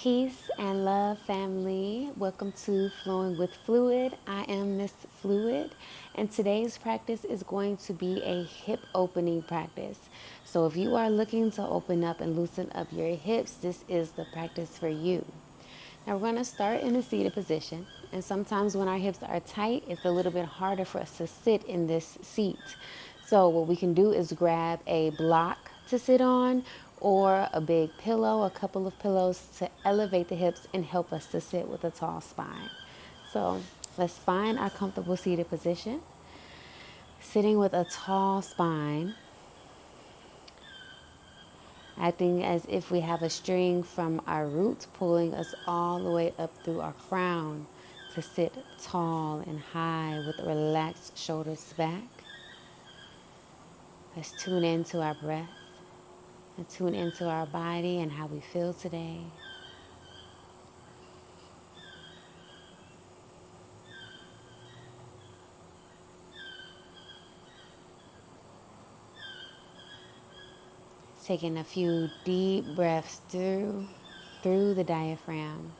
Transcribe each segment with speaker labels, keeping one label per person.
Speaker 1: Peace and love, family. Welcome to Flowing with Fluid. I am Miss Fluid, and today's practice is going to be a hip opening practice. So, if you are looking to open up and loosen up your hips, this is the practice for you. Now, we're going to start in a seated position, and sometimes when our hips are tight, it's a little bit harder for us to sit in this seat. So, what we can do is grab a block to sit on or a big pillow, a couple of pillows to elevate the hips and help us to sit with a tall spine. So, let's find our comfortable seated position. Sitting with a tall spine, acting as if we have a string from our roots pulling us all the way up through our crown to sit tall and high with relaxed shoulders back. Let's tune into our breath and tune into our body and how we feel today. Taking a few deep breaths through the diaphragm.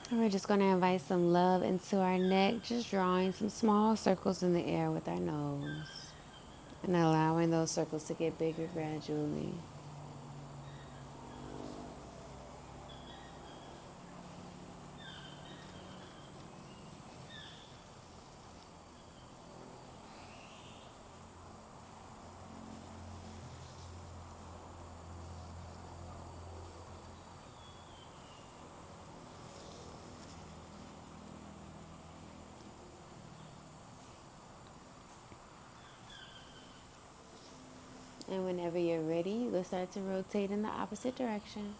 Speaker 1: And we're just going to invite some love into our neck, just drawing some small circles in the air with our nose and allowing those circles to get bigger gradually. And whenever you're ready, you will start to rotate in the opposite direction.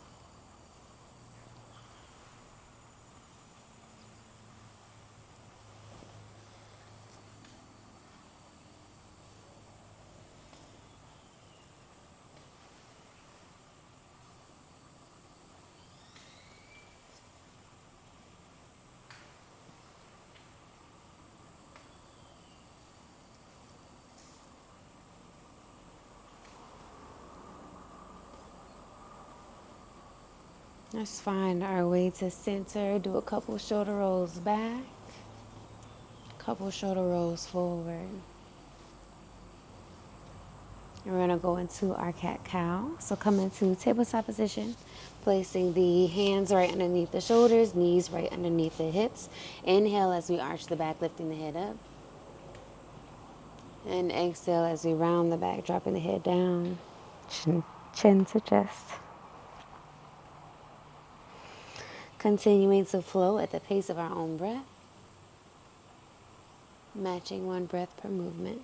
Speaker 1: Let's find our way to center. Do a couple shoulder rolls back, couple shoulder rolls forward. And we're going to go into our cat-cow. So come into tabletop position, placing the hands right underneath the shoulders, knees right underneath the hips. Inhale as we arch the back, lifting the head up. And exhale as we round the back, dropping the head down. Chin to chest. Continuing to flow at the pace of our own breath, matching one breath per movement.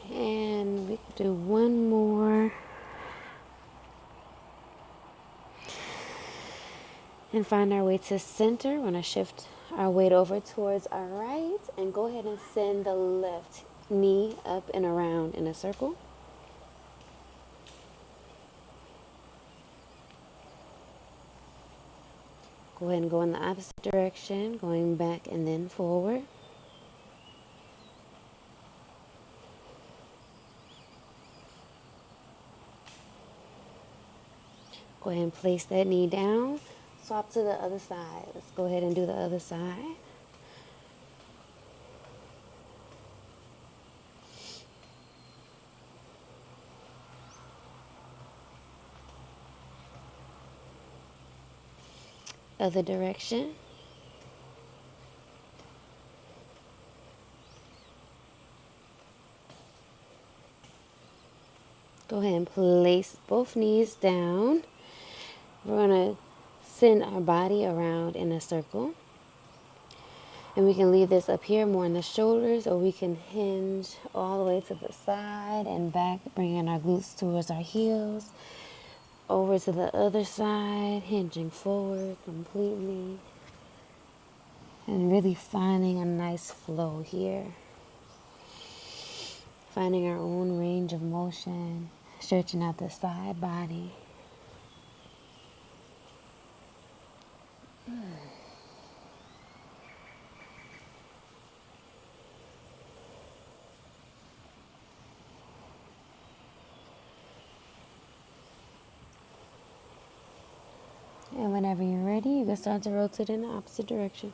Speaker 1: And we can do one more. And find our way to center. We're going to shift our weight over towards our right and go ahead and send the left knee up and around in a circle. Go ahead and go in the opposite direction, going back and then forward. Go ahead and place that knee down. Swap to the other side. Let's go ahead and do the other side. Other direction. Go ahead and place both knees down. We're going to send our body around in a circle. And we can leave this up here more in the shoulders, or we can hinge all the way to the side and back, bringing our glutes towards our heels. Over to the other side, hinging forward completely. And really finding a nice flow here. Finding our own range of motion, stretching out the side body. And whenever you're ready, you can start to rotate in the opposite direction.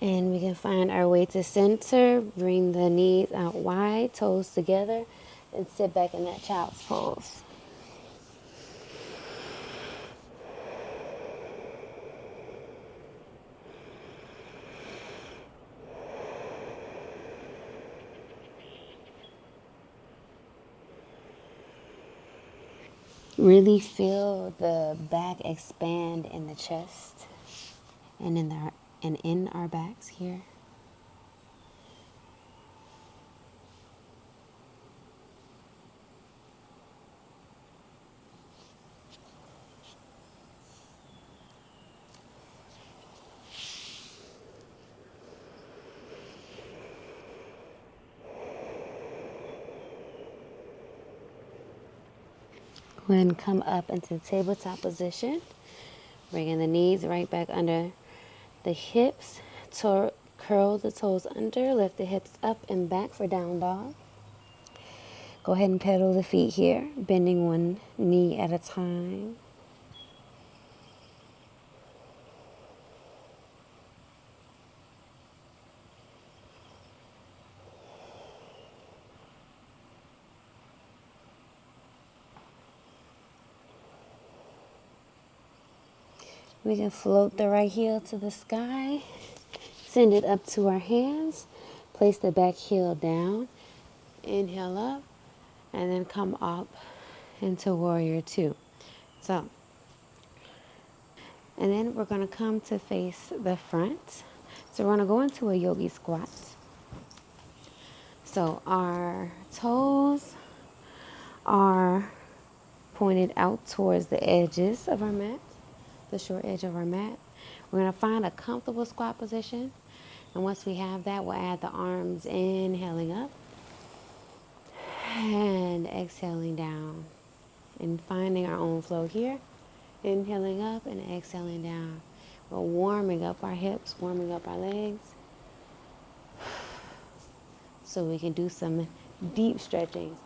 Speaker 1: And we can find our way to center. Bring the knees out wide, toes together, and sit back in that child's pose. Really feel the back expand in the chest and in our backs here. Go ahead and come up into tabletop position. Bringing the knees right back under the hips. Curl the toes under. Lift the hips up and back for down dog. Go ahead and pedal the feet here, bending one knee at a time. We can float the right heel to the sky, send it up to our hands, place the back heel down, inhale up, and then come up into warrior two. So, and then we're going to come to face the front. So we're going to go into a yogi squat. So our toes are pointed out towards the edges of our mat, the short edge of our mat. We're going to find a comfortable squat position. And once we have that, we'll add the arms, inhaling up and exhaling down. And finding our own flow here. Inhaling up and exhaling down. We're warming up our hips, warming up our legs. So we can do some deep stretching.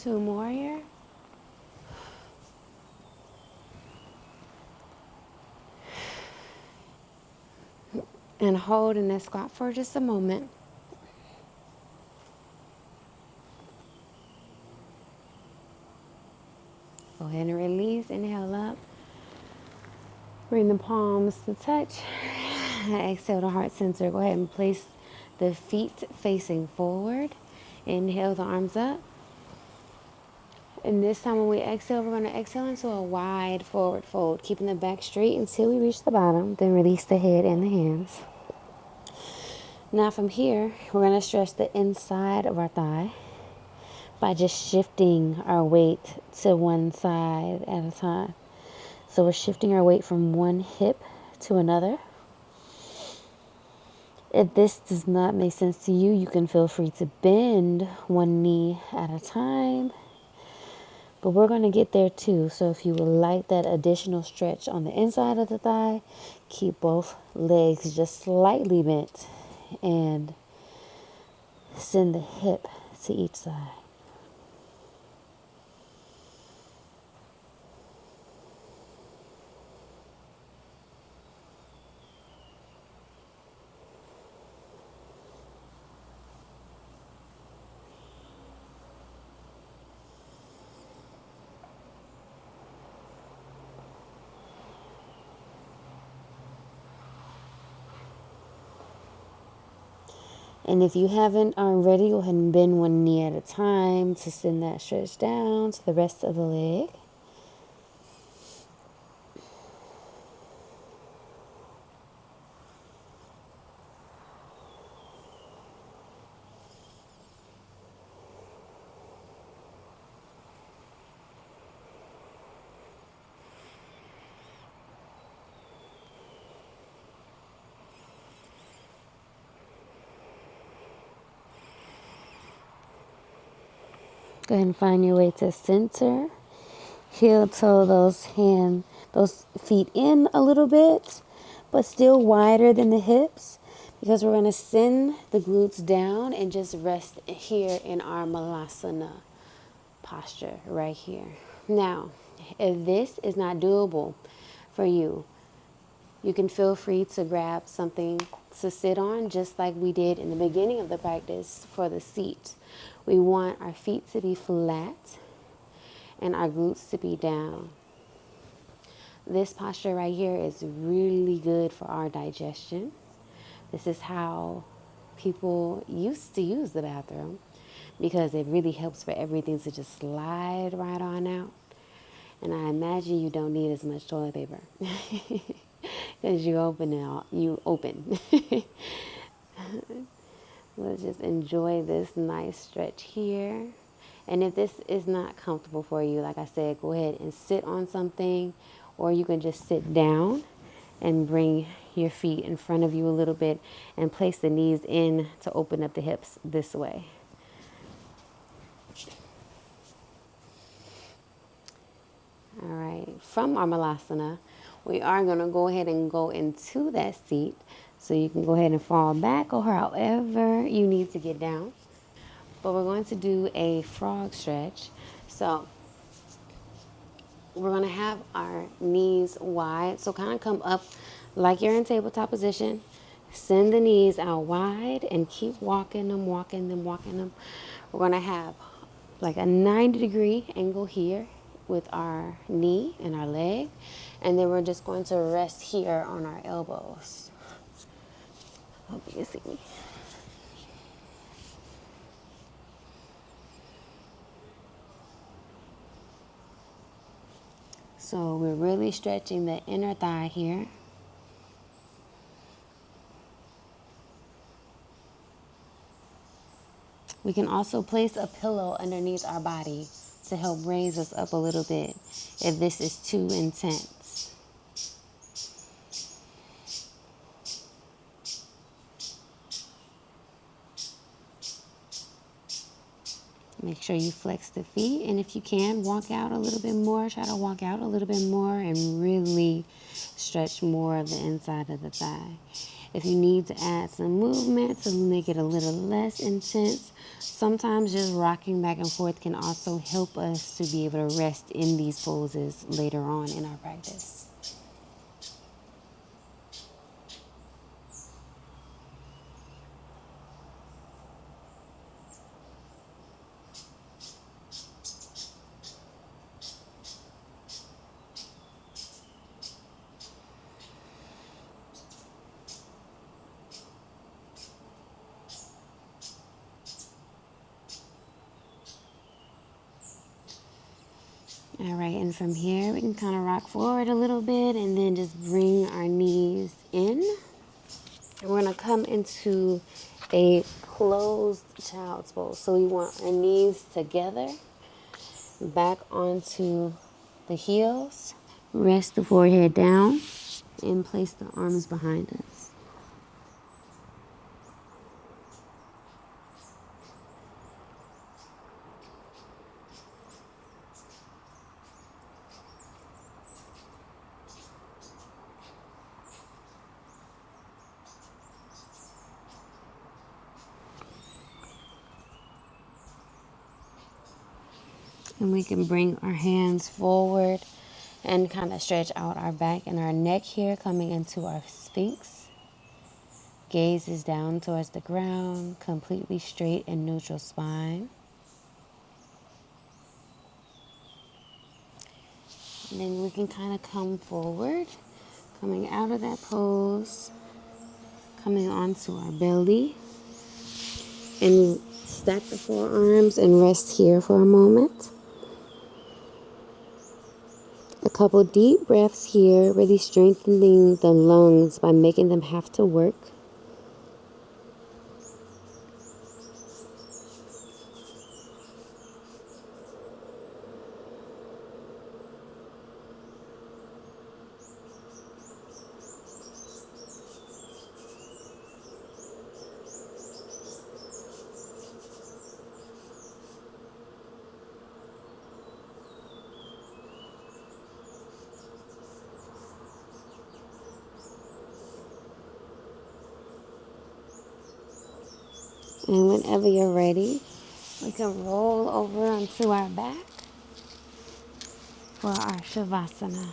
Speaker 1: Two more here. And hold in that squat for just a moment. Go ahead and release. Inhale up. Bring the palms to touch. Exhale to heart center. Go ahead and place the feet facing forward. Inhale the arms up. And this time when we exhale, we're going to exhale into a wide forward fold, keeping the back straight until we reach the bottom. Then release the head and the hands. Now from here, we're going to stretch the inside of our thigh by just shifting our weight to one side at a time. So we're shifting our weight from one hip to another. If this does not make sense to you, you can feel free to bend one knee at a time. But we're going to get there too. So if you would like that additional stretch on the inside of the thigh, keep both legs just slightly bent and send the hip to each side. And if you haven't already, go ahead and bend one knee at a time to send that stretch down to the rest of the leg. Go ahead and find your way to center. Heel toe those feet in a little bit, but still wider than the hips, because we're going to send the glutes down and just rest here in our malasana posture right here. Now, if this is not doable for you, you can feel free to grab something to sit on, just like we did in the beginning of the practice for the seat. We want our feet to be flat and our glutes to be down. This posture right here is really good for our digestion. This is how people used to use the bathroom, because it really helps for everything to just slide right on out. And I imagine you don't need as much toilet paper because you open it all. You open. Let's just enjoy this nice stretch here. And if this is not comfortable for you, like I said, go ahead and sit on something, or you can just sit down and bring your feet in front of you a little bit and place the knees in to open up the hips this way. All right, from our malasana, we are going to go ahead and go into that seat. So you can go ahead and fall back or however you need to get down. But we're going to do a frog stretch. So we're going to have our knees wide. So kind of come up like you're in tabletop position. Send the knees out wide and keep walking them, walking them, walking them. We're going to have like a 90-degree angle here with our knee and our leg. And then we're just going to rest here on our elbows. Hope you can see me. So we're really stretching the inner thigh here. We can also place a pillow underneath our body to help raise us up a little bit if this is too intense. Make sure you flex the feet, and if you can, walk out a little bit more. Try to walk out a little bit more and really stretch more of the inside of the thigh. If you need to add some movement to make it a little less intense, sometimes just rocking back and forth can also help us to be able to rest in these poses later on in our practice. All right, and from here we can kind of rock forward a little bit and then just bring our knees in. And we're going to come into a closed child's pose. So we want our knees together, back onto the heels. Rest the forehead down and place the arms behind us. And we can bring our hands forward and kind of stretch out our back and our neck here, coming into our sphinx. Gaze is down towards the ground, completely straight and neutral spine. And then we can kind of come forward, coming out of that pose, coming onto our belly. And stack the forearms and rest here for a moment. A couple deep breaths here, really strengthening the lungs by making them have to work. And whenever you're ready, we can roll over onto our back for our Shavasana.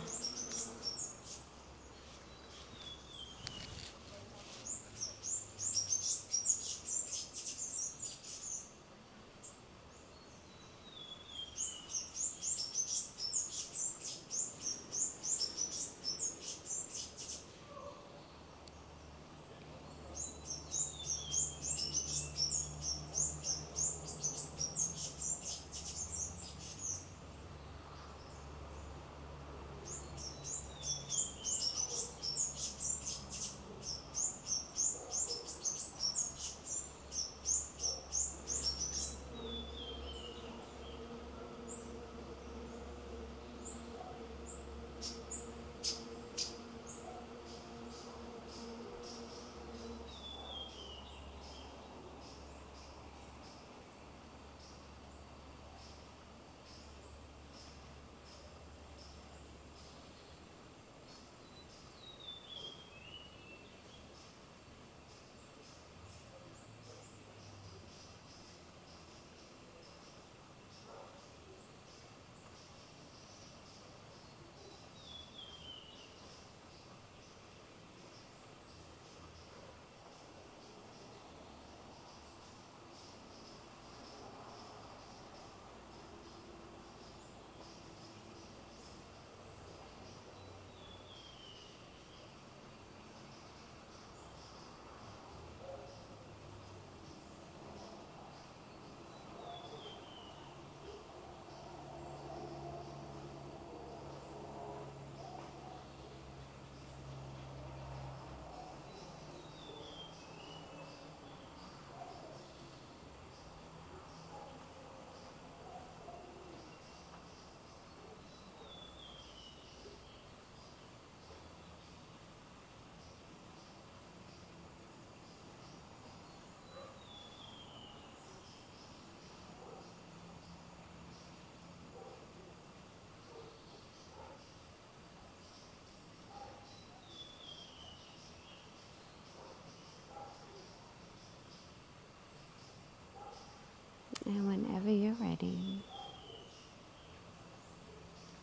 Speaker 1: And whenever you're ready,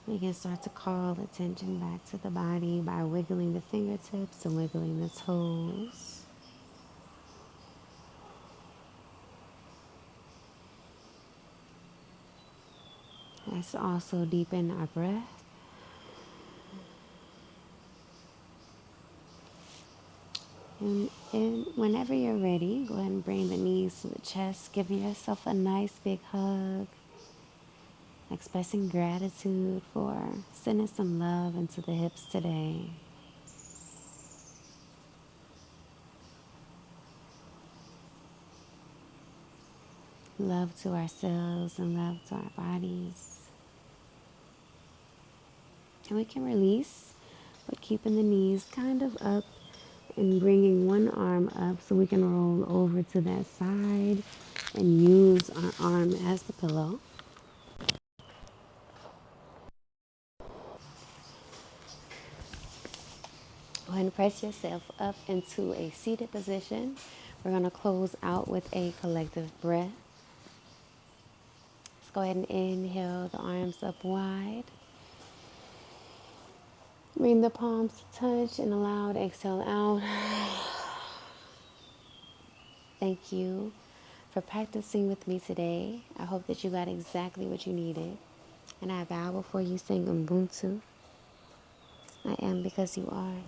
Speaker 1: we can start to call attention back to the body by wiggling the fingertips and wiggling the toes. Let's also deepen our breath. And whenever you're ready, go ahead and bring the knees to the chest, giving yourself a nice big hug, expressing gratitude for sending some love into the hips today. Love to ourselves and love to our bodies. And we can release, but keeping the knees kind of up and bringing one arm up so we can roll over to that side and use our arm as the pillow. Go ahead and press yourself up into a seated position. We're going to close out with a collective breath. Let's go ahead and inhale the arms up wide. Bring the palms to touch and a loud exhale out. Thank you for practicing with me today. I hope that you got exactly what you needed. And I bow before you, saying Ubuntu. I am because you are.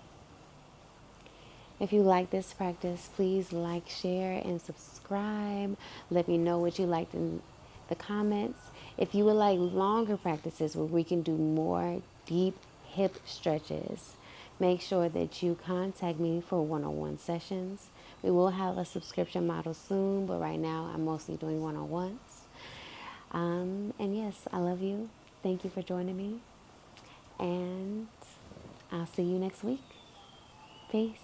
Speaker 1: If you like this practice, please like, share, and subscribe. Let me know what you liked in the comments. If you would like longer practices where we can do more deep hip stretches, make sure that you contact me for one-on-one sessions. We will have a subscription model soon, but right now I'm mostly doing one-on-ones. And yes, I love you. Thank you for joining me. And I'll see you next week. Peace.